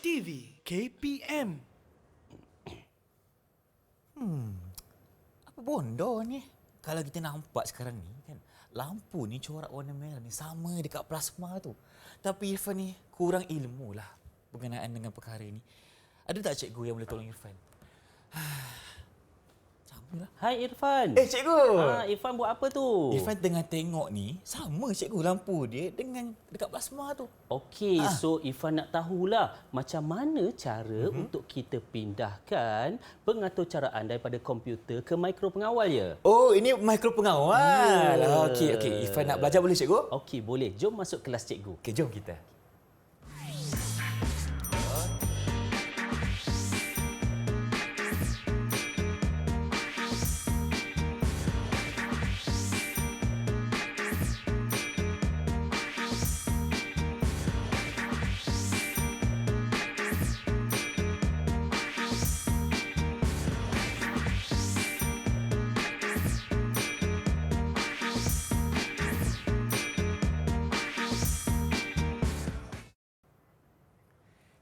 TV KPM. Apa bodoh ni? Kalau kita nampak sekarang ni kan, lampu ni corak warna merah ni sama dekat plasma tu. Tapi Irfan ni kurang ilmu lah berkenaan dengan perkara ni. Ada tak cikgu yang boleh tolong Irfan? Samalah. Hai Irfan. Cikgu! Irfan buat apa tu? Irfan tengah tengok ni, sama cikgu lampu dia dengan dekat plasma tu. Okey, so Irfan nak tahulah macam mana cara untuk kita pindahkan pengaturcaraan daripada komputer ke mikro pengawal ya? Oh, ini mikro pengawal. Ya. Okey. Irfan nak belajar boleh cikgu? Okey, boleh. Jom masuk kelas cikgu. Okey, jom kita.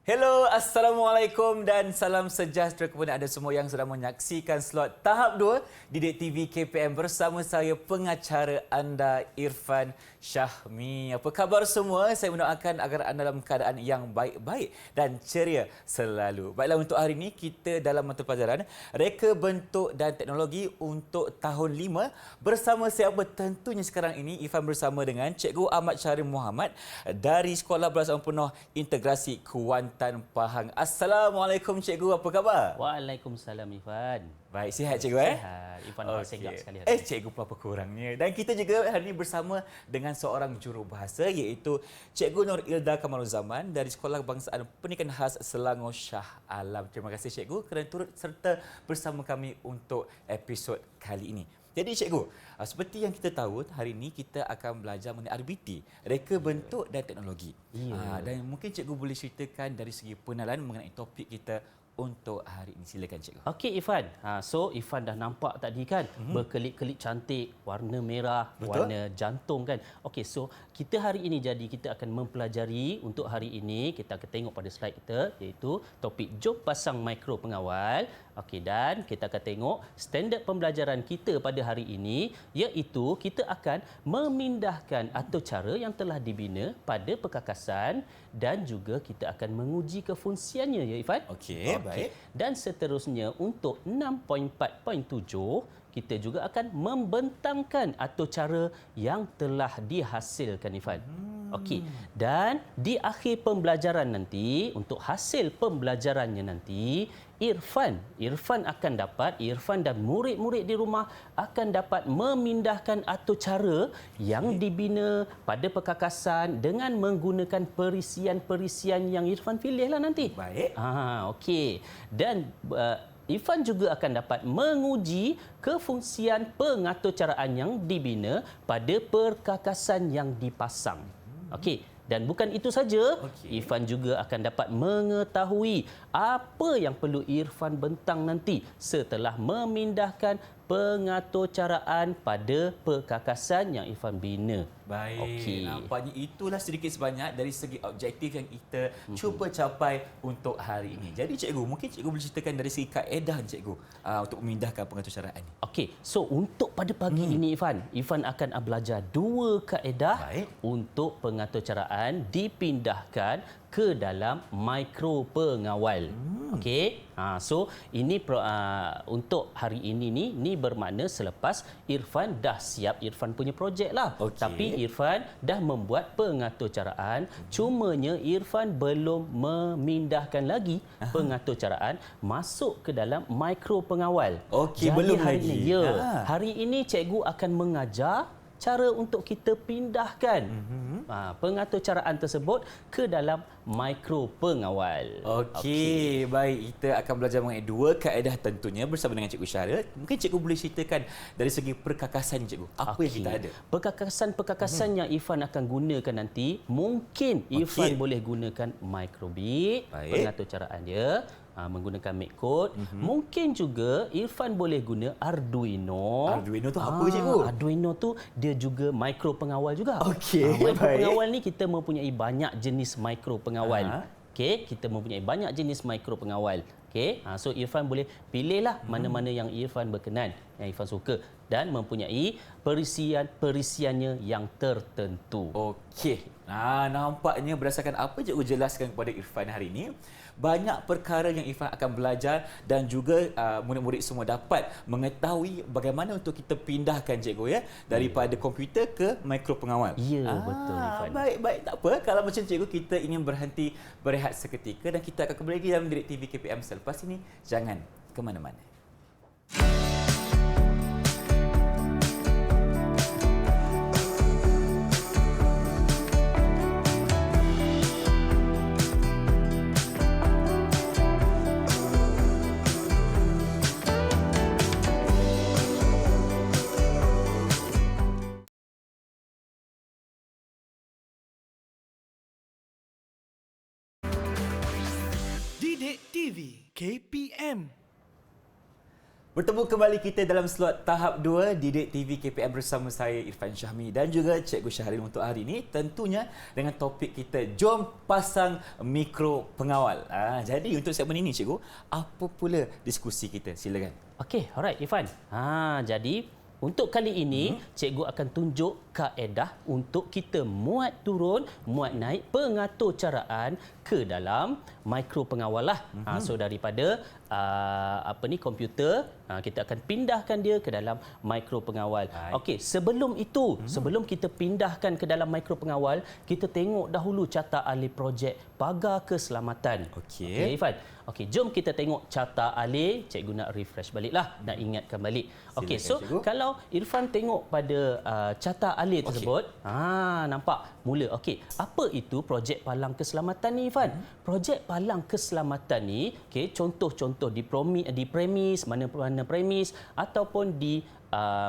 Hello, Assalamualaikum dan salam sejahtera kepada anda semua yang sedang menyaksikan slot tahap 2 Didik TV KPM bersama saya pengacara anda Irfan Syahmi. Apa khabar semua? Saya mendoakan agar anda dalam keadaan yang baik-baik dan ceria selalu. Baiklah, untuk hari ini kita dalam mata pelajaran Reka Bentuk dan Teknologi untuk tahun 5 bersama siapa? Tentunya sekarang ini Irfan bersama dengan Cikgu Ahmad Syahrir Muhammad dari Sekolah Belajar Penuh Integrasi Kuantan Pahang. Assalamualaikum cikgu, apa khabar? Waalaikumsalam Irfan. Baik, sihat cikgu Sihat. Irfan nampak segak sekali hari ini. Cikgu apa kurangnya. Dan kita juga hari ini bersama dengan seorang jurubahasa iaitu Cikgu Nur Ilda Kamaruzaman dari Sekolah Kebangsaan Pendidikan Khas Selangor Shah Alam. Terima kasih cikgu kerana turut serta bersama kami untuk episod kali ini. Jadi cikgu, seperti yang kita tahu, hari ini kita akan belajar mengenai RBT, Reka Bentuk dan Teknologi. Dan mungkin cikgu boleh ceritakan dari segi pengenalan mengenai topik kita untuk hari ini. Silakan cikgu. Okey Irfan. So Irfan dah nampak tadi kan berkelip-kelip cantik, warna merah, Betul. warna jantung kan. Okey, so kita hari ini kita akan mempelajari untuk hari ini kita akan tengok pada slide kita iaitu topik jom pasang mikro pengawal. Okey, dan kita akan tengok standard pembelajaran kita pada hari ini iaitu kita akan memindahkan atau cara yang telah dibina pada perkakasan dan juga kita akan menguji kefungsiannya ya Irfan. Okey, baik. Dan seterusnya untuk 6.4.7 kita juga akan membentangkan atau cara yang telah dihasilkan Irfan. Okey. Dan di akhir pembelajaran nanti untuk hasil pembelajarannya nanti Irfan dan murid-murid di rumah akan dapat memindahkan atau cara yang dibina pada perkakasan dengan menggunakan perisian-perisian yang Irfan pilihlah nanti. Baik. Okey. Dan Irfan juga akan dapat menguji kefungsian pengaturcaraan yang dibina pada perkakasan yang dipasang. Okey. Dan bukan itu saja, Irfan juga akan dapat mengetahui apa yang perlu Irfan bentang nanti setelah memindahkan pengaturcaraan pada perkakasan yang Irfan bina. Baik, nampaknya itulah sedikit sebanyak dari segi objektif yang kita cuba capai untuk hari ini. Jadi cikgu, mungkin cikgu boleh ceritakan dari segi kaedah cikgu untuk memindahkan pengaturcaraan ini. Okey, so untuk pada pagi ini Irfan akan belajar 2 kaedah untuk pengaturcaraan dipindahkan ke dalam mikro pengawal. Okey. So ini untuk hari ini ni bermakna selepas Irfan dah siap Irfan punya projek lah. Tapi Irfan dah membuat pengaturcaraan, cumanya Irfan belum memindahkan lagi pengaturcaraan masuk ke dalam mikro pengawal. Okey, jadi belum hari lagi. Ini, hari ini cikgu akan mengajar cara untuk kita pindahkan pengaturcaraan tersebut ke dalam mikro pengawal. Okey, baik. Kita akan belajar mengenai 2 kaedah tentunya bersama dengan Cikgu Syahrir. Mungkin cikgu boleh ceritakan dari segi perkakasan cikgu. Apa yang kita ada? Perkakasan yang Irfan akan gunakan nanti, mungkin Irfan boleh gunakan microbit, pengaturcaraan dia. Menggunakan MacCode. Mungkin juga Irfan boleh guna Arduino. Arduino tu apa cikgu? Arduino tu dia juga mikro pengawal juga. Okey, Mikro pengawal ni kita mempunyai banyak jenis mikro pengawal. Okey, kita mempunyai banyak jenis mikro pengawal. Okey, so Irfan boleh pilihlah mana-mana yang Irfan berkenan, yang Irfan suka dan mempunyai perisiannya yang tertentu. Okey. Nampaknya berdasarkan apa cikgu jelaskan kepada Irfan hari ini, banyak perkara yang Irfan akan belajar dan juga murid-murid semua dapat mengetahui bagaimana untuk kita pindahkan cikgu ya daripada komputer ke mikro pengawal. Ya, betul Irfan. Baik, tak apa. Kalau macam cikgu kita ingin berhenti berehat seketika dan kita akan kembali lagi dalam Direct TV KPM selepas ini. Jangan ke mana-mana. Didik TV KPM. Bertemu kembali kita dalam slot tahap 2 Didik TV KPM bersama saya Irfan Syahmi dan juga Cikgu Syahril untuk hari ini, tentunya dengan topik kita jom pasang mikro pengawal. Jadi untuk segmen ini cikgu, apa pula diskusi kita? Silakan. Okey, alright Irfan. Jadi untuk kali ini cikgu akan tunjuk kaedah untuk kita muat turun, muat naik pengatur caraan ke dalam mikro pengawal lah. So daripada komputer, kita akan pindahkan dia ke dalam mikro pengawal. Okey, sebelum itu, sebelum kita pindahkan ke dalam mikro pengawal, kita tengok dahulu carta alih projek pagar keselamatan. Okey Irfan. Okey, jom kita tengok carta alih. Cikgu nak refresh baliklah, nak ingatkan balik. Okey, so cikgu. kalau Irfan tengok pada carta alih tersebut, nampak mula. Okey, apa itu projek palang keselamatan ni Irfan? Projek palang keselamatan ni, okey, contoh-contoh di premis, mana-mana premis ataupun di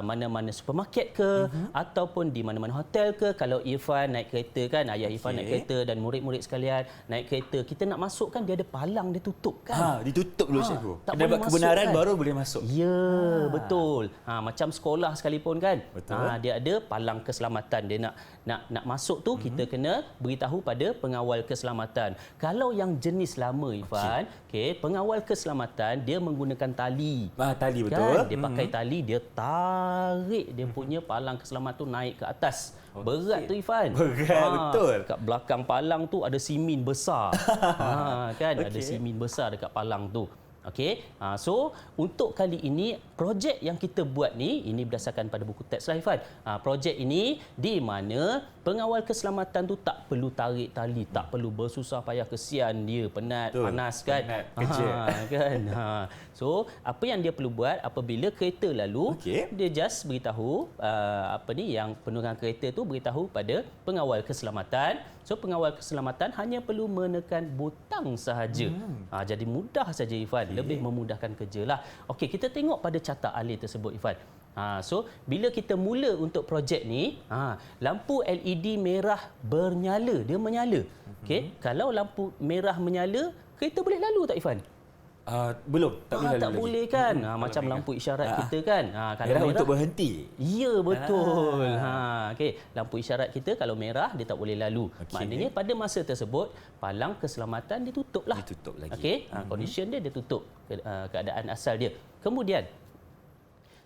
mana-mana supermarket ke ataupun di mana-mana hotel ke. Kalau Irfan naik kereta kan, ayah Irfan naik kereta dan murid-murid sekalian naik kereta, kita nak masuk kan, dia ada palang dia tutup kan. Ditutup dulu cikgu. Tak Dapat boleh kebenaran masuk, kan? baru boleh masuk. Ya, betul. Macam sekolah sekalipun kan. Betul. Dia ada palang keselamatan. Dia nak masuk tu, kita kena beritahu pada pengawal keselamatan. Kalau yang jenis lama Irfan, okey, pengawal keselamatan dia menggunakan tali. Tali betul. Kan? Dia pakai tali, dia tarik dia punya palang keselamatan tu naik ke atas. Berat tu Irfan. Berat, betul. Kat belakang palang tu ada simin besar. Kan, ada simin besar dekat palang tu. Okey, so untuk kali ini projek yang kita buat ni, ini berdasarkan pada buku teks lah Irfan. Projek ini di mana pengawal keselamatan tu tak perlu tarik tali, tak perlu bersusah payah, kesian dia, penat, panas kan. Penat kerja. Kan. So apa yang dia perlu buat apabila kereta lalu, dia just beritahu yang penurunan kereta tu beritahu pada pengawal keselamatan. So pengawal keselamatan hanya perlu menekan butang sahaja. Jadi mudah saja Irfan, lebih memudahkan kerjalah. Okey, kita tengok pada carta alih tersebut Irfan. So bila kita mula untuk projek ni, lampu LED merah bernyala, dia menyala. Okey, kalau lampu merah menyala, kereta boleh lalu tak Irfan? Belum, tak boleh lalu tak lagi. boleh kan. Macam lampu isyarat kita kan. Kalau merah untuk berhenti. Ya, betul. Okey, lampu isyarat kita kalau merah dia tak boleh lalu. Maknanya pada masa tersebut palang keselamatan ditutup lah. Ditutup lagi. Okey, condition dia tutup, keadaan asal dia. Kemudian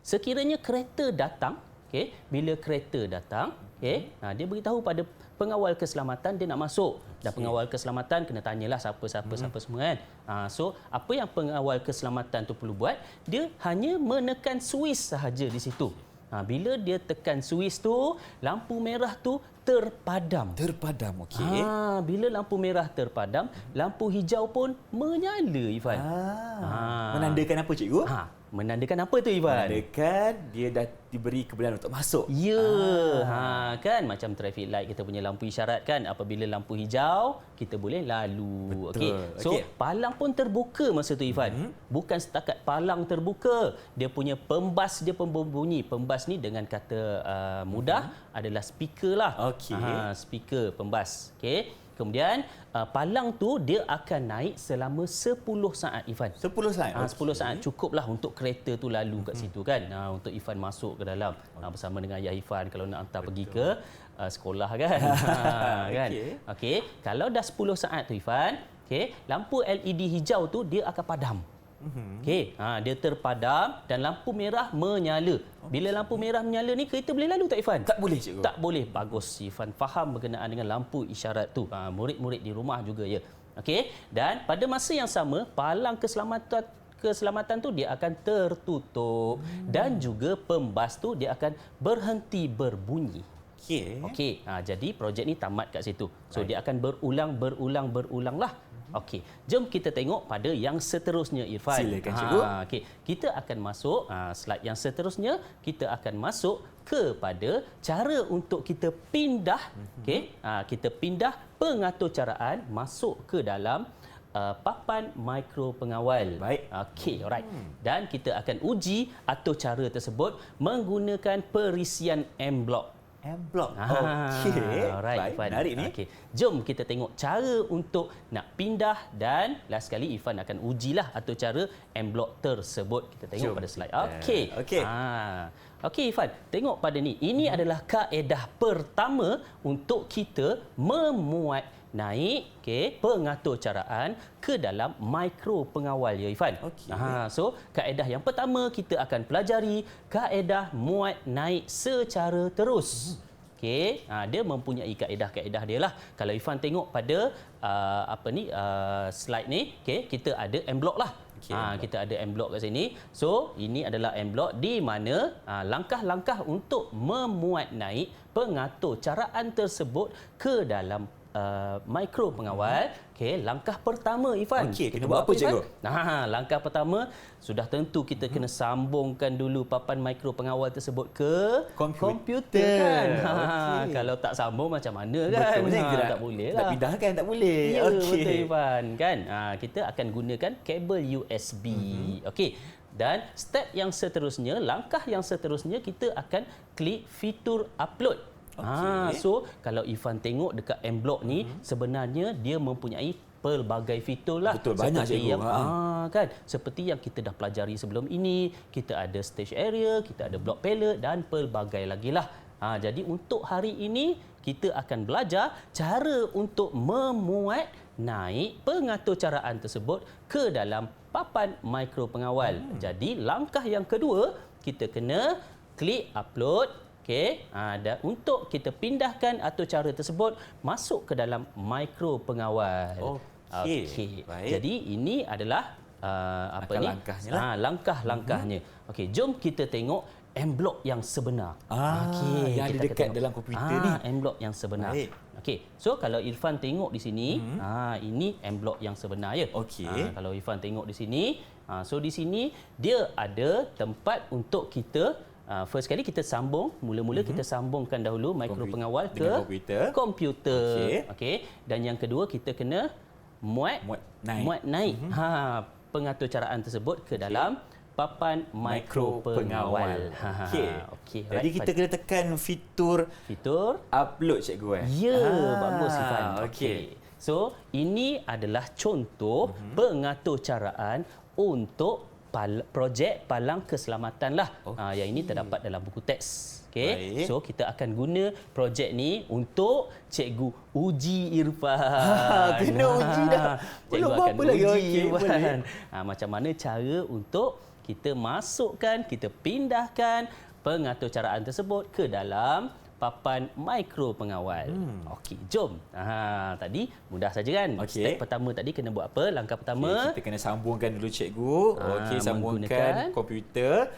sekiranya kereta datang, okey, bila kereta datang, okey, dia beritahu pada pengawal keselamatan dia nak masuk. Dan pengawal keselamatan kena tanyalah siapa semua kan. So apa yang pengawal keselamatan tu perlu buat, dia hanya menekan suis sahaja di situ. Bila dia tekan suis tu, lampu merah tu terpadam. Terpadam, okey. Bila lampu merah terpadam, lampu hijau pun menyala Irfan. Menandakan apa cikgu? Menandakan apa tu Irfan? Menandakan dia dah diberi kebenaran untuk masuk. Ya, kan macam traffic light kita punya lampu isyarat kan, apabila lampu hijau kita boleh lalu. Okey. So palang pun terbuka masa tu Irfan. Bukan setakat palang terbuka, dia punya pembas dia pun berbunyi. Pembas ni dengan kata mudah adalah speaker lah. Okey. Speaker pembas. Okey. Kemudian palang tu dia akan naik selama 10 saat Irfan. 10 saat? 10 saat cukuplah untuk kereta tu lalu kat situ kan. Untuk Irfan masuk ke dalam bersama dengan ayah Irfan kalau nak hantar pergi ke sekolah kan. Kan. Okey. Kalau dah 10 saat tu Irfan, Okey, lampu LED hijau tu dia akan padam. Okey, dia terpadam dan lampu merah menyala. Bila lampu merah menyala ni kereta boleh lalu tak Ifan? Tak boleh, cikgu. Tak boleh. Bagus Ifan faham berkenaan dengan lampu isyarat tu. Murid-murid di rumah juga ya. Okey, dan pada masa yang sama palang keselamatan tu dia akan tertutup dan juga pembas tu dia akan berhenti berbunyi. Okey, jadi projek ni tamat kat situ. So dia akan berulang lah. Okey, jom kita tengok pada yang seterusnya Irfan. Silakan cikgu. Okey, kita akan masuk slide yang seterusnya, kita akan masuk kepada cara untuk kita pindah kita pindah pengaturcaraan masuk ke dalam papan mikro pengawal. Baik. Okey, alright. Dan kita akan uji atur cara tersebut menggunakan perisian M-block. M-block. Okey. Alright, Ifan. Menarik ni. Okey. Jom kita tengok cara untuk nak pindah dan last sekali Ifan akan ujilah atur cara M-block tersebut. Kita tengok pada slide. Okey. Okey. Okey Ifan, tengok pada ni. Ini adalah kaedah pertama untuk kita memuat naik pengaturcaraan ke dalam mikro pengawal ya Ifan. Okey. So kaedah yang pertama kita akan pelajari kaedah muat naik secara terus. Okey, dia mempunyai kaedah-kaedah dia lah. Kalau Ifan tengok pada slide ni, kita ada M-block lah. Kita ada M-block kat sini. So ini adalah M-block di mana langkah-langkah untuk memuat naik pengaturcaraan tersebut ke dalam mikro pengawal. Langkah pertama Ifan. Kena buat apa cikgu? Langkah pertama sudah tentu kita kena sambungkan dulu papan mikro pengawal tersebut ke komputer kan. Kalau tak sambung macam mana kan? Betul, tak boleh lah. Tak pindahkan tak boleh. Ya, betul Ifan kan. Kita akan gunakan kabel USB. Okey. Dan step yang seterusnya, langkah yang seterusnya kita akan klik fitur upload. So kalau Ifan tengok dekat M-block ni sebenarnya dia mempunyai pelbagai fitur lah. Betul, banyak seperti cikgu. kan seperti yang kita dah pelajari sebelum ini. Kita ada stage area, kita ada block palette dan pelbagai lagi lah. Jadi untuk hari ini kita akan belajar cara untuk memuat naik pengaturcaraan tersebut ke dalam papan mikro pengawal. Jadi langkah yang kedua kita kena klik upload. Dan untuk kita pindahkan atur cara tersebut masuk ke dalam mikro pengawal. Okey. Jadi ini adalah langkah-langkahnya. Langkah-langkahnya. Okey, jom kita tengok M-block yang sebenar. Yang ada dekat dalam komputer ni. M-block yang sebenar. Okey. So kalau Irfan tengok di sini, ini M-block yang sebenar ya. Okey. Kalau Irfan tengok di sini, so di sini dia ada tempat untuk kita first kali kita sambung, mula-mula kita sambungkan dahulu mikro pengawal ke komputer. Okey. Dan yang kedua kita kena muat naik pengaturcaraan tersebut ke dalam papan mikro pengawal. Okey. Jadi kita kena tekan fitur upload cikgu Ya, bagus Ifan. Okey. So ini adalah contoh pengaturcaraan untuk projek palang keselamatan lah. Yang ini terdapat dalam buku teks. Okey. So kita akan guna projek ni untuk cikgu uji Irfan. Kena uji dah. Cikgu akan akan uji Irfan. Macam mana cara untuk kita masukkan, kita pindahkan pengaturcaraan tersebut ke dalam papan mikro pengawal. Okey, jom. Tadi mudah saja kan? Step pertama tadi kena buat apa? Langkah pertama kita kena sambungkan dulu cikgu. Sambungkan komputer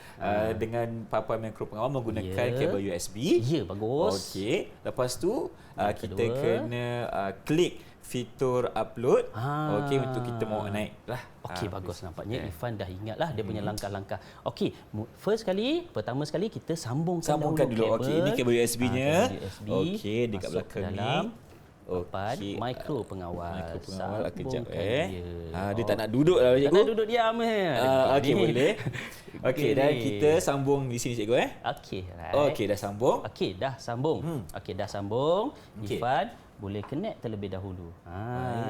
dengan papan mikro pengawal menggunakan kabel USB. Ya, bagus. Okey, lepas tu kita kena klik fitur upload. Okey, untuk kita mau naik lah. Okey, bagus. Nampaknya Irfan dah ingatlah dia punya langkah-langkah. Okey, pertama sekali kita sambungkan dulu. kabel. Okey, ini kabel USB-nya. Okey, dekat belakang ni. Papan mikro pengawal. Kejap dia tak nak duduk lah cikgu. Tak nak duduk diam okey, boleh. Okey, dan kita sambung di sini cikgu Okey, right. Okey, dah sambung. Okey, dah sambung. Okey, dah sambung. Irfan boleh connect terlebih dahulu.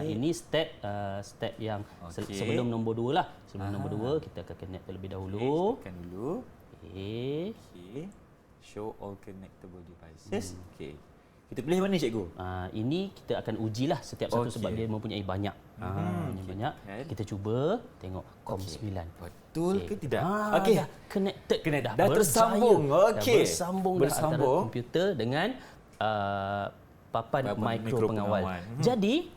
Ini step yang sebelum nombor 2 lah. Sebelum nombor 2 kita akan connect terlebih dahulu. Tekan dulu. Okey. Show all connectable devices. Okey. Kita pilih mana cikgu? Ini kita akan ujilah setiap satu sebab dia mempunyai banyak. Banyak. Kita cuba tengok COM 9. Betul ke tidak? Okey. Dah connected. Dah tersambung. Okey. Bersambung antara komputer dengan papan mikro pengawal. Jadi,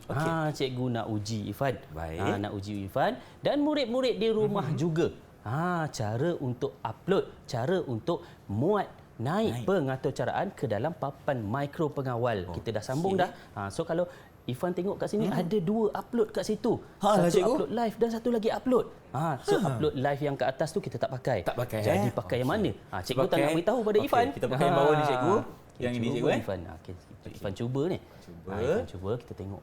cikgu nak uji Ifan. Baik. Nak uji Ifan dan murid-murid di rumah juga. Cara untuk upload, cara untuk muat naik pengaturcaraan ke dalam papan mikro pengawal. Kita dah sambung dah. So kalau Ifan tengok kat sini ada 2 upload kat situ. Satu upload live dan satu lagi upload. So upload live yang kat atas tu kita tak pakai. Jadi pakai yang mana? Cikgu tak nak beritahu pada Ifan. Kita pakai yang bawah ni cikgu. Yang ini cikgu Ifan. Ifan cuba ni. Ifan cuba kita tengok.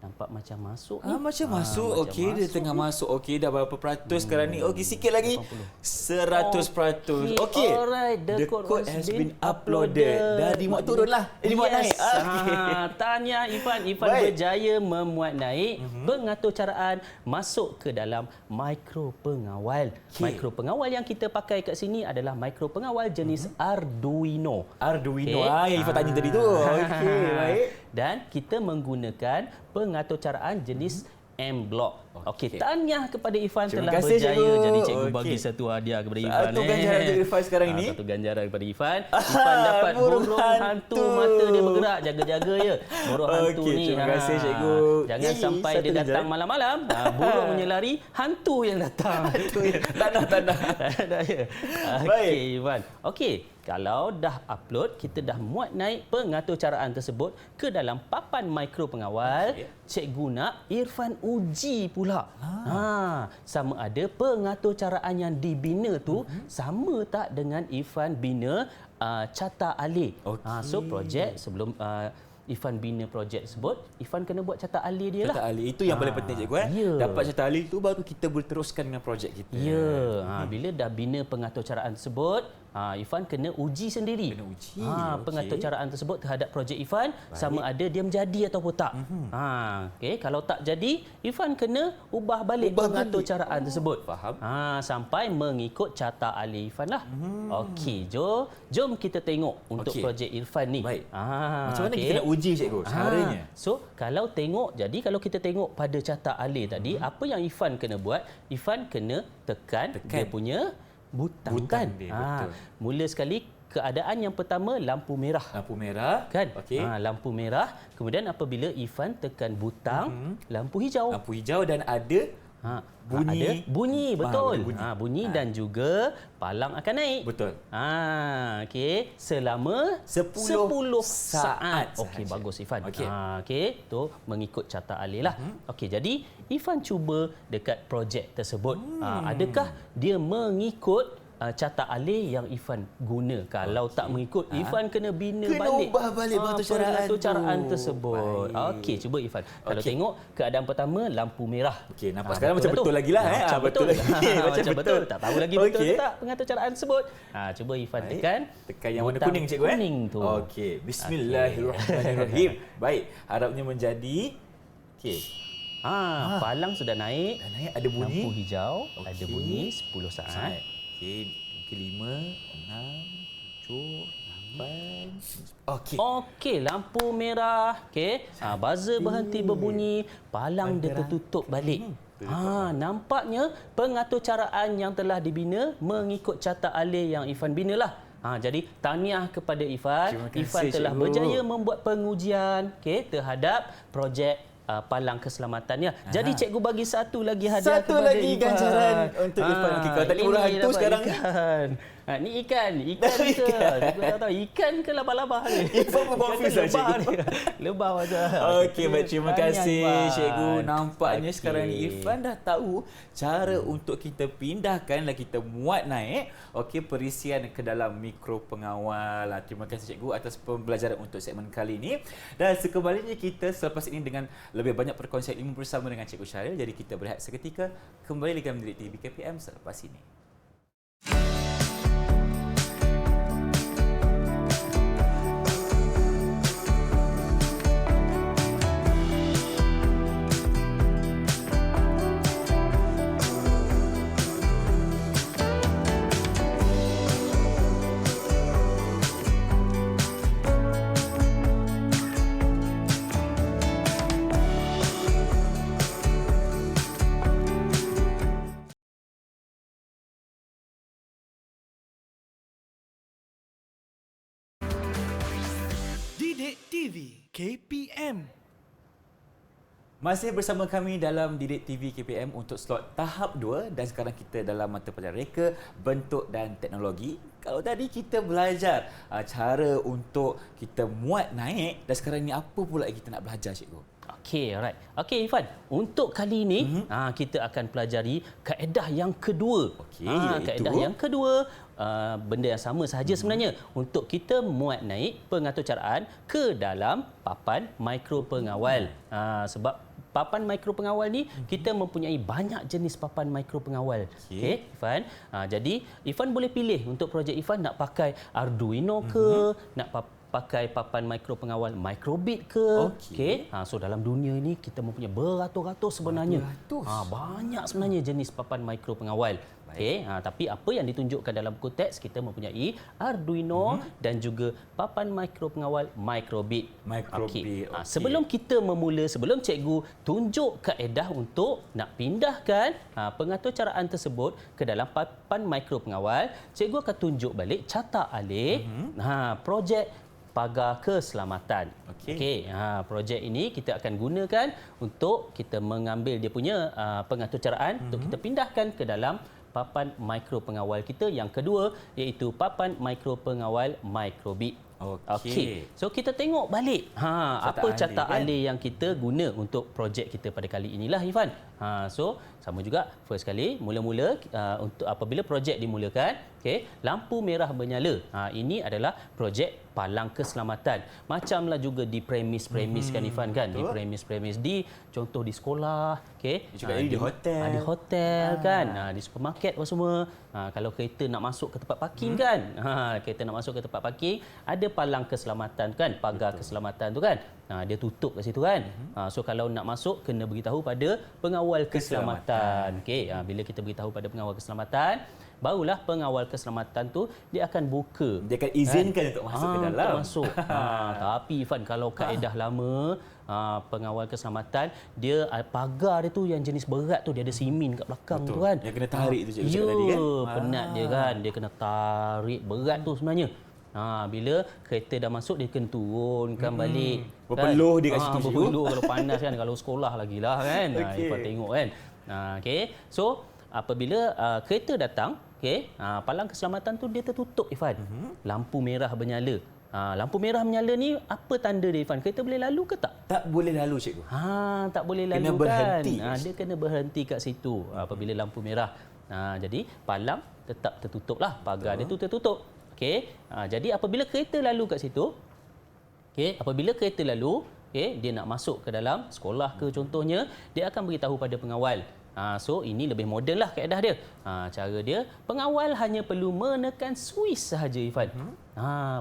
Nampak macam masuk ni. Macam masuk. Okey, dia tengah masuk. Okey, dah berapa peratus sekarang ni? Okey, sikit lagi. 100%. Okey. Alright, the code has been uploaded. Dah dimuat turun lah. Dimuat naik. Tahniah Ifan. Ifan berjaya memuat naik pengaturcaraan masuk ke dalam mikro pengawal. Mikro pengawal yang kita pakai kat sini adalah mikro pengawal jenis Arduino. Yang Ifan tanya tadi tu. Okey, baik. Dan kita menggunakan pengaturcaraan jenis M-Block. Okey, tahniah kepada Ifan telah berjaya. Cikgu. Jadi cikgu bagi satu hadiah kepada Ifan. Satu ganjaran untuk Ifan sekarang ini. Satu ganjaran kepada Ifan. Ifan dapat burung hantu. Mata dia bergerak. Jaga-jaga ya. Burung hantu ni. Terima kasih cikgu. Jangan sampai dia datang malam-malam. Burung menyelari, hantu yang datang. Tanah. Okey Ifan. Okey. Kalau dah upload, kita dah muat naik pengaturcaraan tersebut ke dalam papan mikro pengawal, cikgu nak Irfan uji pula. Sama ada pengaturcaraan yang dibina tu sama tak dengan Irfan bina carta alih. So projek sebelum Ifan bina projek tersebut, Ifan kena buat carta alih dia lah. Carta alih itu yang paling penting cikgu. Dapat carta alih itu baru kita boleh teruskan dengan projek kita. Bila dah bina pengaturcaraan tersebut, Ifan kena uji sendiri. Pengaturcaraan tersebut terhadap projek Ifan. Sama ada dia menjadi ataupun tak. Kalau tak jadi, Ifan kena ubah balik pengaturcaraan tersebut. Faham. Sampai mengikut carta alih Ifan lah. Okey, jom kita tengok untuk projek Irfan ni. Baik. Macam mana kita nak uji cikgu caranya? So, kalau kita tengok pada carta alih tadi, apa yang Ifan kena buat? Ifan kena tekan. Dia punya butang kan? Mula sekali keadaan yang pertama lampu merah. Lampu merah. Kan? Lampu merah. Kemudian apabila Ifan tekan butang, lampu hijau. Lampu hijau dan ada bunyi. Ada bunyi, betul. Bunyi dan juga palang akan naik. Betul. Okey, selama 10 saat. Okey, bagus Ifan. Okey, tu mengikut carta alih lah. Okey, jadi Ifan cuba dekat projek tersebut. Adakah dia mengikut carta alih yang Ifan guna? Kalau tak mengikut, Ifan kena bina balik. Kena ubah balik pengaturcaraan tersebut. Okey, cuba Ifan. Kalau tengok keadaan pertama lampu merah. Okey, nampak sekarang macam betul lagi lah. Betul lagi. Macam betul. Tak tahu lagi betul ke tak pengaturcaraan tersebut. Cuba Ifan tekan yang warna kuning cikgu. Kuning tu. Okey, bismillahirrahmanirrahim. Baik, harapnya menjadi palang sudah naik. Ada bunyi. Lampu hijau, ada bunyi 10 saat. Okey, mungkin 5, 6, 7, 8. Okey, lampu merah. Okey, buzzer berhenti berbunyi, palang dia tertutup balik. Nampaknya pengaturcaraan yang telah dibina mengikut carta alih yang Ifan binalah. Jadi tahniah kepada Ifan. Ifan telah berjaya membuat pengujian terhadap projek palang keselamatannya. Jadi cikgu bagi satu lagi hadiah kepada Ifan. Satu lagi ganjaran untuk Ifan. Okey, kalau tadi urang hantu sekarang ni ikan ke? Cikgu tak tahu ikan ke labah-labah ni. Ifan pun confuse lah cikgu. Lebah macam. Okey, baik, terima kasih cikgu. Nampaknya sekarang ni Ifan dah tahu cara untuk kita pindahkan, kita muat naik perisian ke dalam mikro pengawal. Terima kasih cikgu atas pembelajaran untuk segmen kali ini. Dan sekembalinya kita selepas ini dengan lebih banyak perkongsian ilmu bersama dengan Cikgu Syaril. Jadi kita berehat seketika, kembali lagi mendidik TV KPM selepas ini. Didik TV KPM. Masih bersama kami dalam Didik TV KPM untuk slot tahap 2 dan sekarang kita dalam mata pelajaran reka, bentuk dan teknologi. Kalau tadi kita belajar cara untuk kita muat naik dan sekarang ni apa pula kita nak belajar, cikgu? Okey, alright. Okey Ifan, untuk kali ini kita akan pelajari kaedah yang kedua. Okey, iaitu kaedah yang kedua, benda yang sama sahaja sebenarnya untuk kita muat naik pengaturcaraan ke dalam papan mikro pengawal. Sebab papan mikro pengawal ni kita mempunyai banyak jenis papan mikro pengawal. Okey, Ifan. Jadi Ifan boleh pilih untuk projek Ifan nak pakai Arduino ke, nak pakai papan mikro pengawal microbit ke. Okey. So dalam dunia ini kita mempunyai beratus-ratus sebenarnya. Banyak sebenarnya jenis papan mikro pengawal. Okey, tapi apa yang ditunjukkan dalam buku teks, kita mempunyai Arduino dan juga papan mikro pengawal microbit. Okey. Sebelum kita memula, sebelum cikgu tunjuk kaedah untuk nak pindahkan pengaturcaraan tersebut ke dalam papan mikro pengawal, cikgu akan tunjuk balik catak alih projek pagar keselamatan. Okey, projek ini kita akan gunakan untuk kita mengambil dia punya pengaturcaraan untuk kita pindahkan ke dalam papan mikro pengawal kita yang kedua, iaitu papan mikro pengawal microbit. Okey. So kita tengok balik apa catak alih yang kita guna untuk projek kita pada kali inilah, Ifan. So sama juga first kali mula-mula untuk apabila projek dimulakan, okey, lampu merah menyala. Ini adalah projek palang keselamatan. Macamlah juga di premis-premis kan, Ifan, kan? Di premis-premis di contoh di sekolah, okey. Juga di hotel. Di hotel kan, di supermarket apa semua. Kalau kereta nak masuk ke tempat parking kan. Kereta nak masuk ke tempat parking, ada palang keselamatan kan, pagar keselamatan tu kan. Dia tutup kat situ kan. So kalau nak masuk kena beritahu pada pengawal keselamatan. Okey, bila kita beritahu pada pengawal keselamatan, barulah pengawal keselamatan tu dia akan buka. Dia akan izinkan untuk masuk ke dalam. Untuk masuk. Tapi Ifan, kalau kaedah lama pengawal keselamatan, dia pagar dia tu yang jenis berat tu, dia ada simin kat belakang tu kan. Yang kena tarik tu cikgu cakap tadi kan. Penat dia kan. Dia kena tarik berat tu sebenarnya. Bila kereta dah masuk, dia kena turunkan balik. Berpeluh dia kat situ. Berpeluh kalau panas kan. Kalau sekolah lagi lah kan. Ifan tengok kan. Okey. So apabila kereta datang, okey, palang keselamatan tu dia tertutup, Ifan. Lampu merah bernyala. Lampu merah menyala ni apa tanda dia, Ifan? Kereta boleh lalu ke tak? Tak boleh lalu, cikgu. Tak boleh lalu, kena berhenti. Kan. Dia kena berhenti kat situ apabila lampu merah. Jadi palang tetap tertutuplah. Pagar dia tu tertutup. Okey. Jadi apabila kereta lalu kat situ, okey, apabila kereta lalu, okey, dia nak masuk ke dalam sekolah ke contohnya, dia akan beritahu pada pengawal. So ini lebih moden lah kaedah dia. Cara dia, pengawal hanya perlu menekan switch sahaja, Ifan.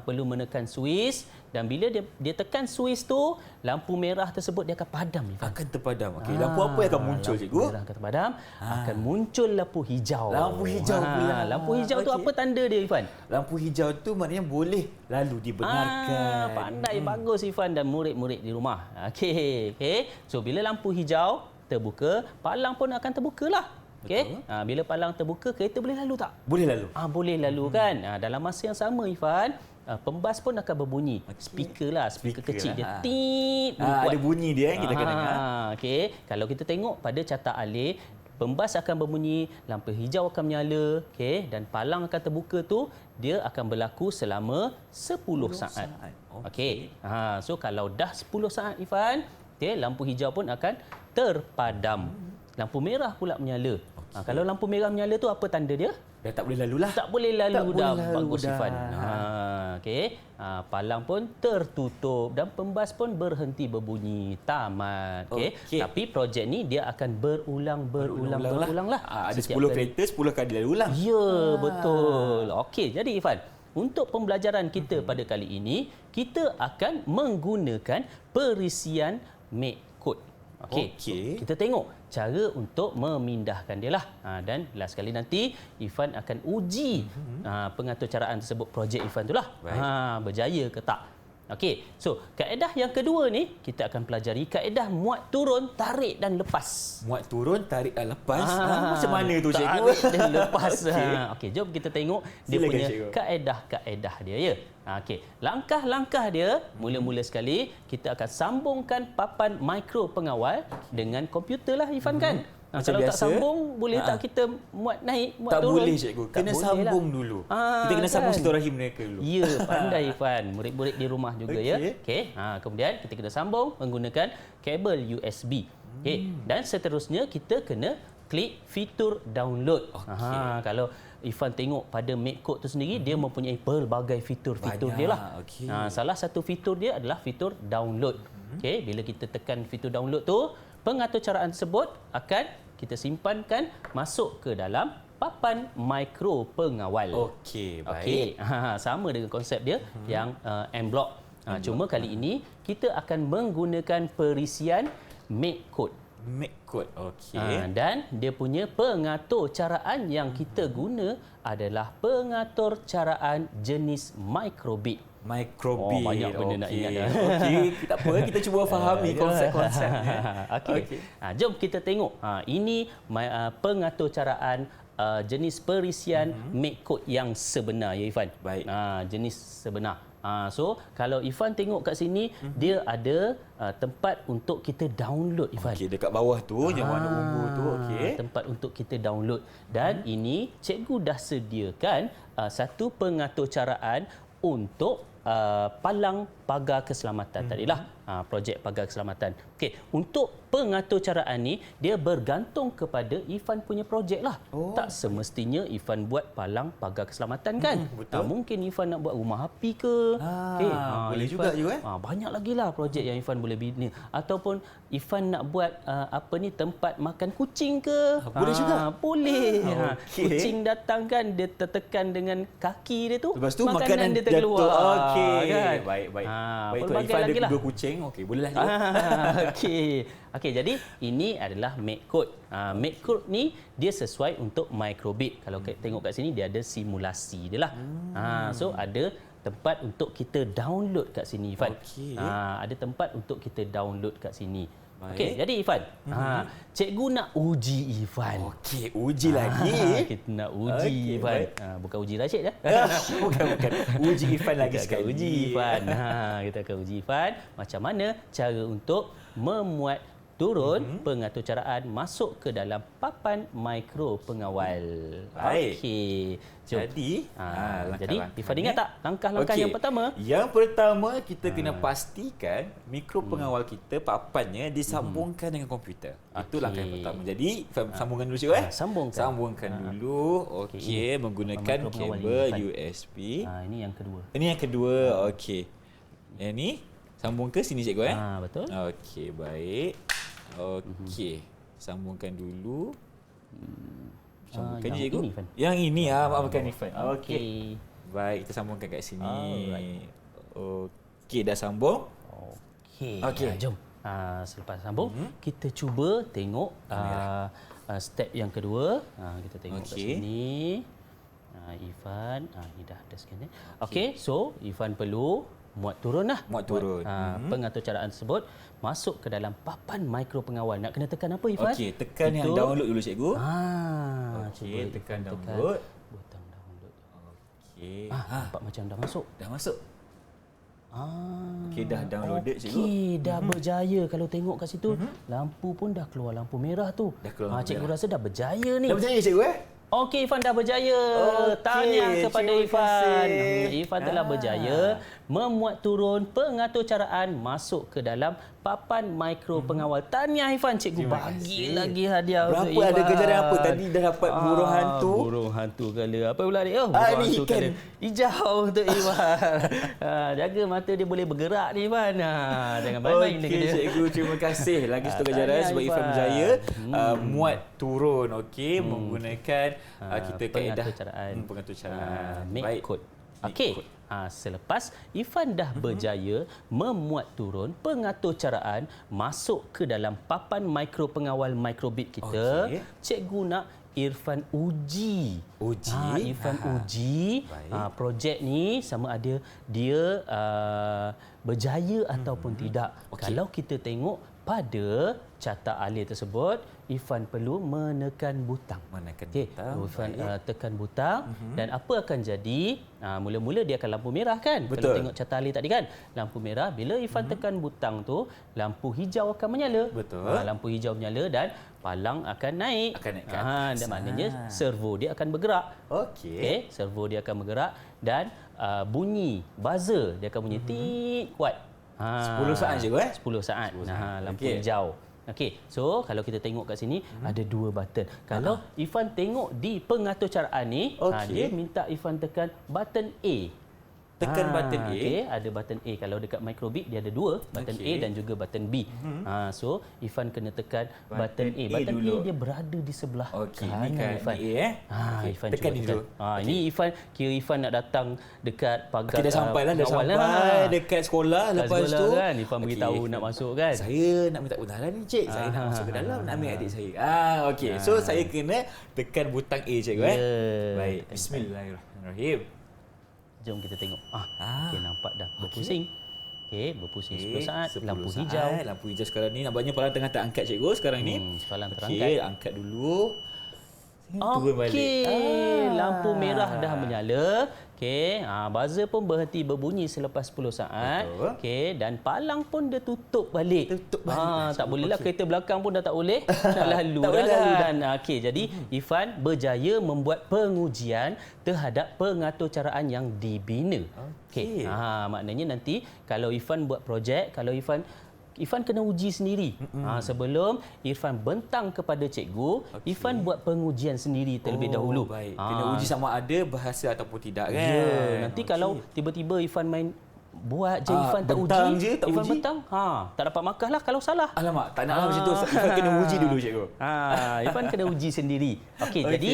Perlu menekan switch, dan bila dia tekan switch tu, lampu merah tersebut dia akan padam, Ifan. Akan terpadam. Okey, lampu apa yang akan muncul, cikgu? Lampu merah akan terpadam, akan muncul lampu hijau. Lampu hijau pula. Lampu hijau tu apa tanda dia, Ifan? Lampu hijau tu maknanya boleh lalu dibenarkan. Pandai, bagus, Ifan dan murid-murid di rumah. Okey. So bila lampu hijau terbuka, palang pun akan terbukalah. Okey. Bila palang terbuka, kereta boleh lalu tak? Boleh lalu. Boleh lalu kan. Dalam masa yang sama, Ifan, pembas pun akan berbunyi. Speaker kecil dia. Tit. Ada bunyi dia yang kita akan dengar. Okey. Kalau kita tengok pada catak alih, pembas akan berbunyi, lampu hijau akan menyala, okey, dan palang akan terbuka tu, dia akan berlaku selama 10 saat. Okey. So kalau dah 10 saat, Ifan, okey, lampu hijau pun akan terpadam. Lampu merah pula menyala. Kalau lampu merah menyala tu apa tanda dia? Dah tak boleh lalu lah. Tak boleh lalu dah. Bagus, Ifan. Okey. Palang pun tertutup dan pembas pun berhenti berbunyi. Tamat. Okey. Tapi projek ni dia akan berulang lah. Ada 10 kereta, 10 kali lalu ulang. Ya, betul. Okey, jadi Ifan, untuk pembelajaran kita pada kali ini, kita akan menggunakan perisian make code. Okey. So, kita tengok cara untuk memindahkan dia lah. Dan last kali nanti Ifan akan uji pengaturcaraan tersebut, projek Ifan tu lah. Berjaya ke tak. Okey, so kaedah yang kedua ni kita akan pelajari kaedah muat turun, tarik dan lepas. Muat turun, tarik dan lepas. Macam mana tu cikgu? Tarik dan lepas. Okey, jom kita tengok dia Silakan, punya cikgu. kaedah-kaedah dia ya. Okey, langkah-langkah dia mula-mula sekali kita akan sambungkan papan mikro pengawal dengan komputer lah Ifan kan. Macam Kalau tak biasa. sambung boleh tak kita muat naik, muat Tak turun? boleh cikgu. Tak Kena boleh sambung lah. dulu. Kita kena sambung silaturahim mereka dulu. Ya, pandai Ifan. Murid-murid di rumah juga ya. Okey. Okey. Kemudian kita kena sambung menggunakan kabel USB. Okey. Dan seterusnya kita kena klik fitur download. Kalau Ifan tengok pada MakeCode tu sendiri dia mempunyai pelbagai fitur-fitur dia lah. Okey. Salah satu fitur dia adalah fitur download. Okey, bila kita tekan fitur download tu, pengaturcaraan tersebut akan kita simpankan masuk ke dalam papan mikro pengawal. Okey, baik. Okey, sama dengan konsep dia yang M-Block. Cuma kali ini kita akan menggunakan perisian MakeCode. MakeCode. Okey. Dan dia punya pengaturcaraan yang kita guna adalah pengaturcaraan jenis microbit. Microbit. banyak benda nak ingat dah. Okey, tak apa. Kita cuba fahami konsep-konsepnya. Okey. Jom kita tengok. Ini pengaturcaraan jenis perisian MakeCode yang sebenar ya Ifan. Baik. Jenis sebenar. So kalau Ifan tengok kat sini dia ada tempat untuk kita download Ifan. Okey, dekat bawah tu yang warna ungu tu. Okey. Tempat untuk kita download dan ini cikgu dah sediakan satu pengaturcaraan untuk palang pagar keselamatan. Tadilah projek pagar keselamatan. Okey, untuk pengaturcaraan ni dia bergantung kepada Ifan punya projek lah. Tak semestinya Ifan buat palang pagar keselamatan kan? Betul. Mungkin Ifan nak buat rumah api ke? Okey, boleh juga juga, banyak lagi lah projek yang Ifan boleh bina. Ataupun Ifan nak buat tempat makan kucing ke? Boleh juga. Boleh. Okey. Kucing datang kan dia tertekan dengan kaki dia tu. Lepas tu makanan dia terkeluar. jatuh. Okey. Kan? Baik. Baik tu pelbagai Ifan lagi ada lah. 2 kucing. Okey, bolehlah juga. Okey, jadi ini adalah MakeCode. MakeCode ni dia sesuai untuk microbit. Kalau tengok kat sini dia ada simulasi dia lah. So ada tempat untuk kita download kat sini Ifan. Okey. Ada tempat untuk kita download kat sini. Baik. Okey, jadi Ifan, cikgu nak uji Ifan. Okey, uji lagi. Kita nak uji Okey, Ifan. baik. Bukan uji Rashid dah. Bukan. Uji Ifan lagi Kita akan sekali. uji Ifan. Kita akan uji Ifan macam mana cara untuk memuat turun pengaturcaraan masuk ke dalam papan mikro pengawal. Baik. Okey. Jom. Jadi, Jadi langkah-langkah Ifan ni. ingat tak langkah-langkah Okey. yang pertama? Yang pertama kita kena pastikan mikro pengawal kita papannya disambungkan dengan komputer. Itu Okey. langkah yang pertama. Jadi sambungkan dulu cikgu Sambungkan. Sambungkan dulu. Okey, menggunakan Mikro pengawal kabel ini, USB. Ini yang kedua. Ini yang kedua. Okey. Yang ni sambung ke sini cikgu Betul. Okey, baik. Okey. Sambungkan dulu. Sambungkan yang cikgu. ini, Fan. Yang ini bukan Ifan. Okey. Okey. Baik, kita sambungkan kat sini. Alright. Okey, dah sambung. Okey. Okey. Jom. Selepas sambung, kita cuba tengok step yang kedua. Kita tengok kat Okey. sini. Ifan, ini dah scan. Okey, so Ifan perlu muat turun lah. Muat turun. Pengaturcaraan tersebut masuk ke dalam papan mikro pengawal. Nak kena tekan apa Ifan? Okey, tekan yang download dulu cikgu. Cuba tekan Ifan download. butang download. Okey. Nampak macam dah masuk. Dah masuk. Okey, dah downloaded cikgu. Okey, dah berjaya. Kalau tengok kat situ, lampu pun dah keluar lampu merah tu. Dah keluar lampu Cikgu merah. rasa dah berjaya ni. Dah berjaya cikgu Okey, Ifan dah berjaya. Okey, Tahniah kepada terima Ifan. kasih. Ifan telah berjaya memuat turun pengaturcaraan masuk ke dalam papan mikro pengawal. Tahniah Ifan, cikgu Terima bagi kasih. lagi hadiah untuk Berapa Ifan. ada kejaran apa? Tadi dah dapat burung hantu. Burung hantu kala. Apa pula ni? Burung ni hantu ikan. kala. Hijau untuk Ifan. Jaga mata dia boleh bergerak ni Ifan. Jangan main-main dengan Okey, dia. cikgu, terima kasih lagi satu kejaran Tahniah, sebab Ifan Ifan. berjaya muat turun menggunakan kita kaedah pengaturcaraan. MakeCode. Okey. Selepas Ifan dah berjaya memuat turun pengaturcaraan masuk ke dalam papan mikro pengawal microbit kita, Okey. cikgu nak Irfan uji. Irfan uji projek ni sama ada dia berjaya ataupun tidak. Kalau kita tengok pada carta alih tersebut, Irfan perlu menekan butang. Irfan tekan butang dan apa akan jadi? Mula-mula dia akan lampu merah kan? Betul. Kalau tengok carta alih tadi kan, lampu merah. Bila Irfan tekan butang tu, lampu hijau akan menyala. Betul. Lampu hijau menyala dan palang akan naik. Dan maknanya servo dia akan bergerak. Okey, servo dia akan bergerak dan bunyi buzzer dia akan bunyi tit kuat. 10 saat je 10 saat. Lampu hijau. Okey, so kalau kita tengok kat sini ada 2 button. Kalau Irfan tengok di pengaturcaraan ni, dia minta Irfan tekan button A. Tekan button A. Okey, ada button A. Kalau dekat Microbit dia ada 2, button A dan juga button B. So Irfan kena tekan button A. Button A dia berada di sebelah kanan Irfan. Irfan tekan dulu. Ini Irfan kira Irfan nak datang dekat pagar. Dah sampai dekat sekolah. Lepas tu kan Irfan beritahu nak masuk kan. Saya nak minta undangan ni cik. Saya nak masuk ke dalam nak ambil adik saya. Okey. So saya kena tekan butang A cikgu Baik. Bismillahirrahmanirrahim. Jom kita tengok. Okey, nampak dah berpusing. Okey, berpusing 10 saat. Lampu hijau. Lampu hijau sekarang ni. Nampaknya palang tengah terangkat cikgu sekarang ni. Palang terangkat. Okey, angkat dulu. Okey, lampu merah dah menyala. Okey, buzzer pun berhenti berbunyi selepas 10 saat. Okey, dan palang pun dia tutup balik. Tak bolehlah kereta belakang pun dah tak boleh nak lalu dah kan. Okey, jadi Irfan berjaya membuat pengujian terhadap pengaturcaraan yang dibina. Okey, maknanya nanti kalau Irfan buat projek, kalau Irfan kena uji sendiri. Sebelum Irfan bentang kepada cikgu, Irfan buat pengujian sendiri terlebih dahulu. Baik. Kena uji sama ada berhasil ataupun tidak kan. Ya, nanti kalau tiba-tiba Irfan main buat je Irfan tak uji, Irfan bentang, tak dapat markah lah kalau salah. Alamak, tak nak macam tu. Irfan kena uji dulu cikgu. Irfan kena uji sendiri. Okey, jadi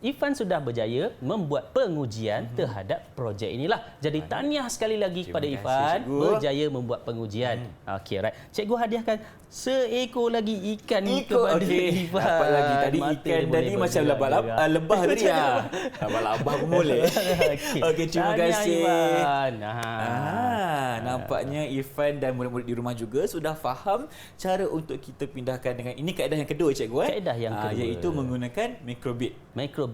Irfan sudah berjaya membuat pengujian terhadap projek inilah. Jadi tahniah sekali lagi kepada Irfan berjaya membuat pengujian. Okey, right. Cikgu hadiahkan seekor lagi ikan kepada Irfan. Dapat lagi tadi ikan tadi macam lebah tadi. Lebah pun boleh. Okey, terima kasih. Nampaknya Irfan dan murid-murid di rumah juga sudah faham cara untuk kita pindahkan dengan ini kaedah yang kedua cikgu Kaedah yang kedua iaitu menggunakan Microbit.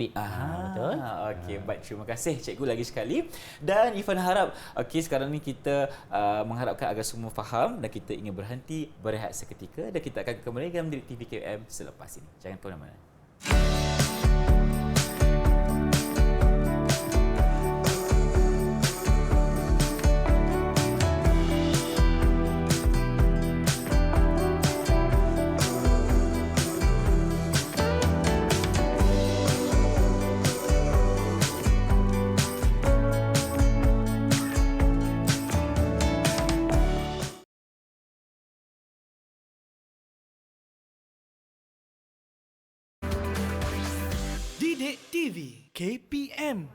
Betul. Okey, baik, terima kasih cikgu lagi sekali. Dan Irfan harap sekarang ni kita mengharapkan agar semua faham dan kita ingin berhenti berehat seketika dan kita akan kembali dalam Didik TV KPM selepas ini. Jangan ke mana-mana. Didik TV KPM.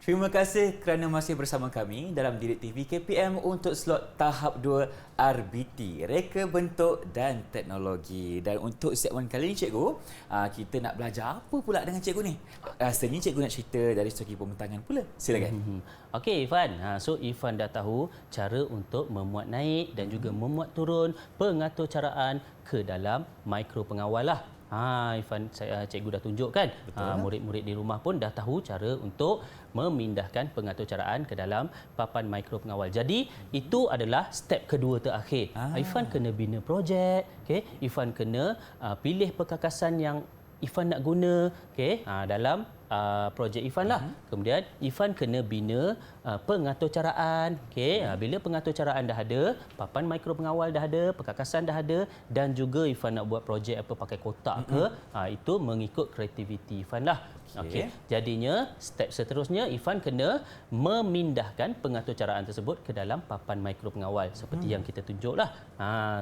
Terima kasih kerana masih bersama kami dalam Didik TV KPM untuk slot tahap 2 RBT, Reka Bentuk dan Teknologi. Dan untuk segmen kali ini cikgu, kita nak belajar apa pula dengan cikgu ni? Rasanya cikgu nak cerita dari segi pembentangan pula. Silakan. Okey Irfan, so Irfan dah tahu cara untuk memuat naik dan juga memuat turun pengaturcaraan ke dalam mikro pengawal lah. Irfan, cikgu dah tunjukkan. Murid-murid di rumah pun dah tahu cara untuk memindahkan pengaturcaraan ke dalam papan mikro pengawal. Jadi, itu adalah step kedua terakhir. Irfan kena bina projek, Irfan kena pilih perkakasan yang Irfan nak guna dalam projek Irfan lah. Kemudian Irfan kena bina pengaturcaraan. Bila pengaturcaraan dah ada, papan mikro pengawal dah ada, perkakasan dah ada dan juga Irfan nak buat projek apa pakai kotak ke, itu mengikut kreativiti Irfan lah. Okey. Jadinya step seterusnya Ifan kena memindahkan pengaturcaraan tersebut ke dalam papan mikro pengawal seperti yang kita tunjuklah.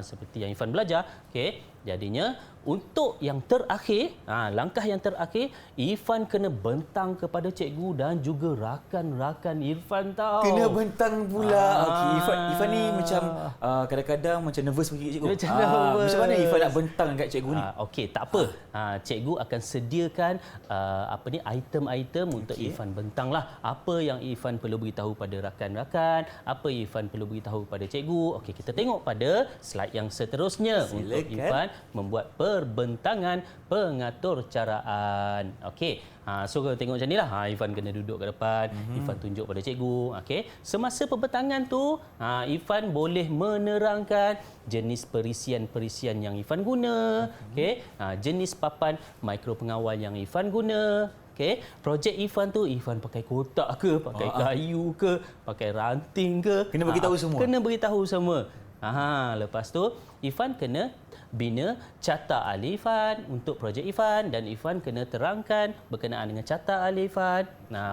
Seperti yang Ifan belajar. Okey. Jadinya untuk yang terakhir, langkah yang terakhir, Ifan kena bentang kepada cikgu dan juga rakan-rakan Irfan tahu. Kena bentang pula. Okey, Ifan ni macam kadang-kadang macam nervous sikit cikgu. Macam mana Ifan nak bentang dekat cikgu ni? Okey, tak apa. Cikgu akan sediakan item-item untuk Ifan bentang lah. Apa yang Ifan perlu beritahu pada rakan-rakan, apa Ifan perlu beritahu pada cikgu. Okey, kita tengok pada slide yang seterusnya. Silakan. Untuk Ifan membuat perbentangan pengaturcaraan. Okey. So kalau tengok macam inilah. Ifan kena duduk ke depan, Ifan tunjuk pada cikgu. Okey. Semasa perbentangan tu, Ifan boleh menerangkan jenis perisian-perisian yang Ifan guna, okey. Jenis papan mikro pengawal yang Ifan guna. Okey, projek Ifan tu Ifan pakai kotak ke, pakai kayu ke, pakai ranting ke, Kena beritahu semua. Kena beritahu semua. Lepas tu Ifan kena bina carta ahli Ifan untuk projek Ifan dan Ifan kena terangkan berkenaan dengan carta ahli Ifan.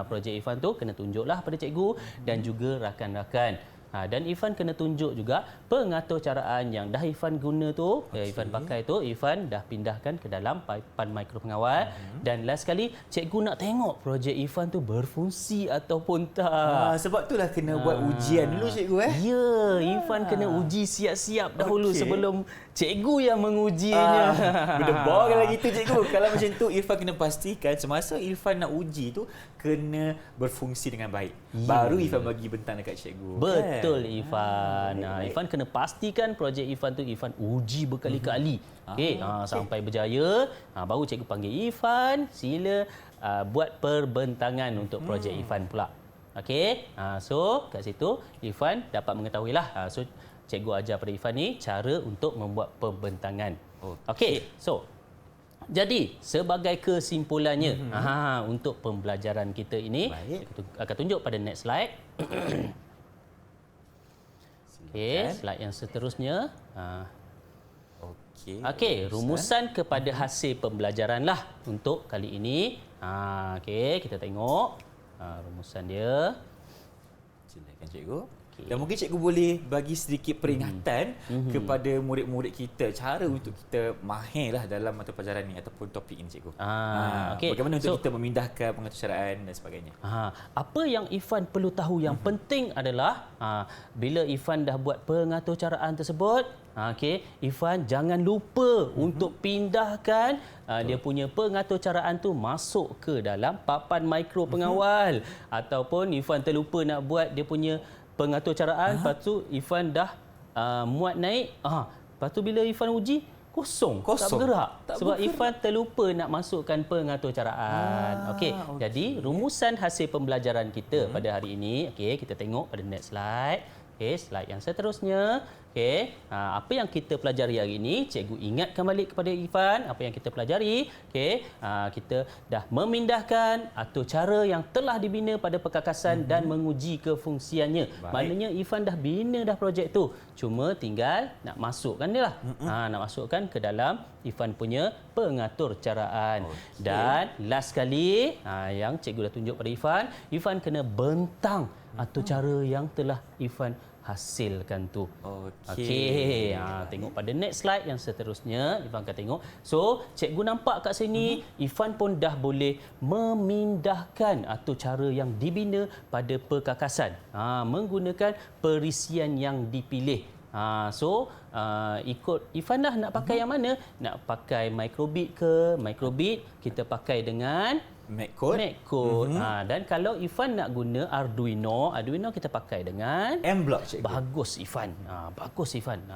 Projek Ifan tu kena tunjuklah pada cikgu dan juga rakan-rakan. Dan Ifan kena tunjuk juga pengaturcaraan yang dah Ifan guna tu, Ifan pakai tu, Ifan dah pindahkan ke dalam papan mikro pengawal. Dan last sekali, cikgu nak tengok projek Ifan tu berfungsi ataupun tak. Sebab itulah kena buat ujian dulu cikgu Ya, Ifan kena uji siap-siap dahulu sebelum cikgu yang mengujinya. Berdebar kalau gitu cikgu. Kalau macam tu Irfan kena pastikan semasa Irfan nak uji tu kena berfungsi dengan baik. Baru Irfan bagi bentang dekat cikgu. Betul Ifan. Ifan kena pastikan projek Ifan tu Ifan uji berkali-kali. Okey, sampai berjaya, baru cikgu panggil Ifan, sila buat perbentangan untuk projek Ifan pula. Okey. So kat situ Ifan dapat mengetahuilah. So cikgu ajar pada Ifan ni cara untuk membuat pembentangan. Okey. So jadi sebagai kesimpulannya untuk pembelajaran kita ini, kita akan tunjuk pada next slide. Okey, slide yang seterusnya. Okey, rumusan kepada hasil pembelajaran lah untuk kali ini. Okey, kita tengok rumusan dia. Silakan cikgu. Dan mungkin cikgu boleh bagi sedikit peringatan kepada murid-murid kita cara untuk kita mahirlah dalam mata pelajaran ni ataupun topik ini cikgu. Okay. Bagaimana untuk kita memindahkan pengaturcaraan dan sebagainya. Apa yang Ifan perlu tahu yang penting adalah bila Ifan dah buat pengaturcaraan tersebut, Ifan jangan lupa untuk pindahkan dia punya pengaturcaraan tu masuk ke dalam papan mikro pengawal. Ataupun Ifan terlupa nak buat dia punya pengaturcaraan, lepas tu Ifan dah muat naik, lepas tu bila Ifan uji kosong. Tak bergerak. Sebab Ifan terlupa nak masukkan pengaturcaraan. Okey, jadi rumusan hasil pembelajaran kita pada hari ini, kita tengok pada next slide. Slide yang seterusnya. Apa yang kita pelajari hari ini, cikgu ingatkan balik kepada Ifan apa yang kita pelajari. Kita dah memindahkan atau cara yang telah dibina pada perkakasan dan menguji kefungsiannya. Maknanya Ifan dah bina dah projek tu. Cuma tinggal nak masukkan dia lah. Nak masukkan ke dalam Ifan punya pengaturcaraan. Dan last sekali, yang cikgu dah tunjuk pada Ifan, Ifan kena bentang atau cara yang telah Ifan hasilkan tu. Okey. Tengok pada next slide yang seterusnya, Ifan akan tengok. So, cikgu nampak kat sini, Ifan pun dah boleh memindahkan atau cara yang dibina pada perkakasan menggunakan perisian yang dipilih. Ikut Ifan dah nak pakai yang mana? Nak pakai microbit ke? Microbit kita pakai dengan Mac code. Dan kalau Ifan nak guna Arduino kita pakai dengan M-Block cikgu. Bagus Ifan. Bagus Ifan.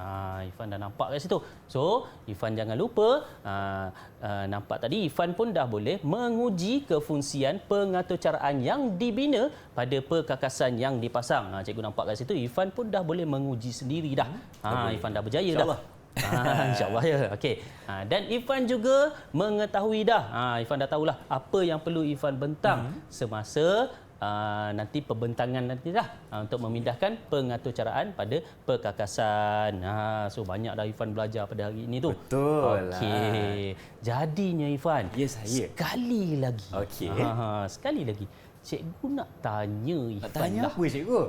Ifan dah nampak kat situ. So, Ifan jangan lupa nampak tadi Ifan pun dah boleh menguji kefungsian pengaturcaraan yang dibina pada perkakasan yang dipasang. Cikgu nampak kat situ Ifan pun dah boleh menguji sendiri dah. Ifan dah berjaya dah. InsyaAllah ya. Okey. Dan Ifan juga mengetahui dah. Ifan dah tahulah apa yang perlu Ifan bentang semasa nanti pembentangan nanti dah untuk memindahkan pengaturcaraan pada perkakasan. So banyak dah Ifan belajar pada hari ini tu. Betul Okey. Jadinya Ifan, Ya, saya. sekali lagi. Okey. Sekali lagi. Cikgu nak tanya Ifan Nak tanya lah. apa cikgu?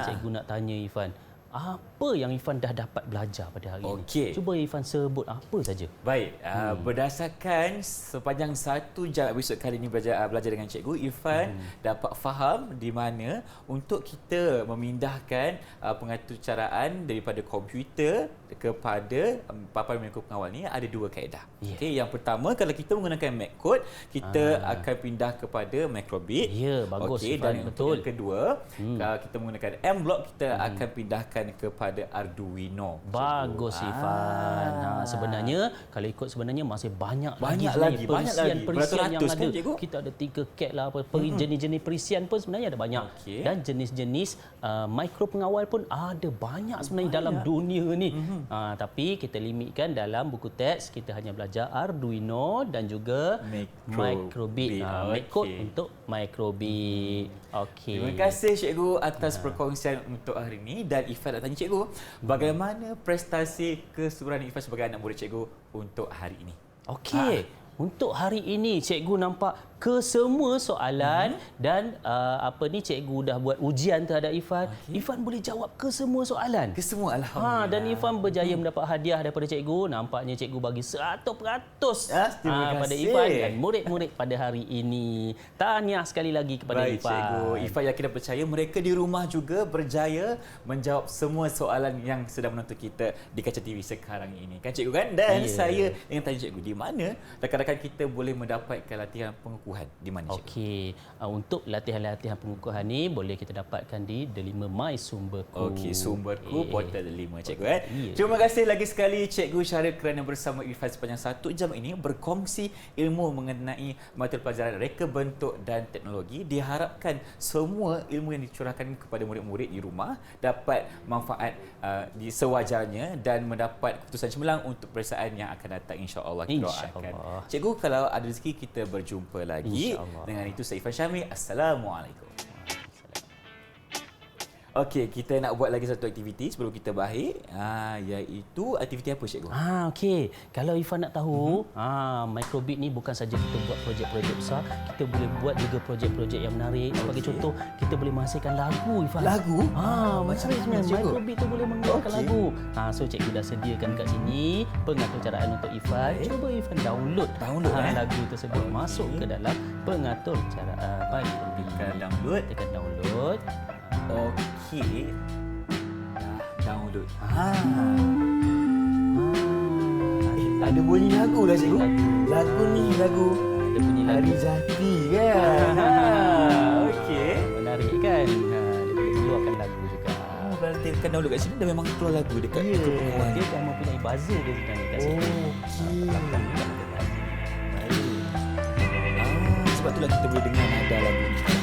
Cikgu nak tanya Ifan, apa yang Ifan dah dapat belajar pada hari Okey. ini? Cuba Ifan sebut apa saja. Baik, berdasarkan sepanjang 1 jam episod kali ini belajar dengan cikgu, Irfan dapat faham di mana untuk kita memindahkan pengaturcaraan daripada komputer kepada papan mikropengawal ni ada 2 kaedah. Ya. Okey, yang pertama kalau kita menggunakan Mac Code, kita akan pindah kepada Microbit. Ya, bagus, Okey, Irfan, dan untuk betul. yang kedua, kalau kita menggunakan M-Block, kita akan pindahkan kepada Arduino. Bagus Ifan. Sebenarnya kalau ikut sebenarnya masih banyak Banyak lagi lagi, banyak lagi. perisian yang Beratus-ratus ada. kan, cikgu? Kita ada Tinkercad lah, jenis-jenis perisian pun sebenarnya ada banyak. Okey. Dan jenis-jenis mikropengawal pun ada banyak sebenarnya dalam dunia ni. Tapi kita limitkan dalam buku teks, kita hanya belajar Arduino dan juga Microbit. Mac Code Okey. untuk Microbit. Okey. Terima kasih cikgu atas perkongsian untuk hari ini, dan Ifan nak tanya cikgu, bagaimana prestasi keseluruhan Ifan sebagai anak murid cikgu untuk hari ini? Okey. Untuk hari ini cikgu nampak ke semua soalan dan cikgu dah buat ujian terhadap Ifan. Ifan boleh jawab ke semua soalan. Ke semua, alhamdulillah. Dan Ifan berjaya mendapat hadiah daripada cikgu. Nampaknya cikgu bagi 100% terima pada kasih. Ifan dan murid-murid pada hari ini. Tahniah sekali lagi kepada Baik, Ifan. cikgu. Ifan yakin dan percaya mereka di rumah juga berjaya menjawab semua soalan yang sedang menonton kita di kaca TV sekarang ini. Kan cikgu kan? Dan saya ingin tanya cikgu, di mana rakan-rakan kita boleh mendapatkan latihan pengukuhan? Di mana cikgu? Okey, untuk latihan-latihan pengukuhan ni boleh kita dapatkan di The5 My Sumberku. Okey, Sumberku Portal 5 cikgu kan. Ya. Terima kasih lagi sekali cikgu Syara kerana bersama Irfan sepanjang 1 jam ini berkongsi ilmu mengenai mata pelajaran reka bentuk dan teknologi. Diharapkan semua ilmu yang dicurahkan kepada murid-murid di rumah dapat manfaat di sewajarnya dan mendapat keputusan cemerlang untuk peperiksaan yang akan datang, insya-Allah kita doakan. InsyaAllah. Cikgu, kalau ada rezeki kita berjumpa lagi. InsyaAllah. Dengan itu saya Irfan Syamil. Assalamualaikum. Okey, kita nak buat lagi satu aktiviti sebelum kita berakhir. Iaitu aktiviti apa cikgu? Okey. Kalau Ifan nak tahu, Microbit ni bukan saja kita buat projek-projek besar, kita boleh buat juga projek-projek yang menarik. Sebagai contoh, kita boleh menghasilkan lagu, Ifan. Lagu? Macam mana cikgu? Microbit tu boleh mengeluarkan Okey. lagu. So cikgu dah sediakan kat sini pengaturcaraan untuk Ifan. Cuba Ifan download lagu tersebut masuk ke dalam pengaturcaraan Microbit. Tekan download. Okey. Dah download. Ada bunyi lagu dah cikgu. Lagu ni lagu Dia bunyi lagu. Hari Jati kan. Okey. Menarik kan? Dia boleh keluarkan lagu juga. Kalau tekan download kat sini dah memang keluar lagu dekat pengukuhan. Dia dah mempunyai buzzer dia sebenarnya kat sini. Okey. Tekan juga ada buzzer. Baik. Sebab itulah kita boleh dengar nada lagu ni.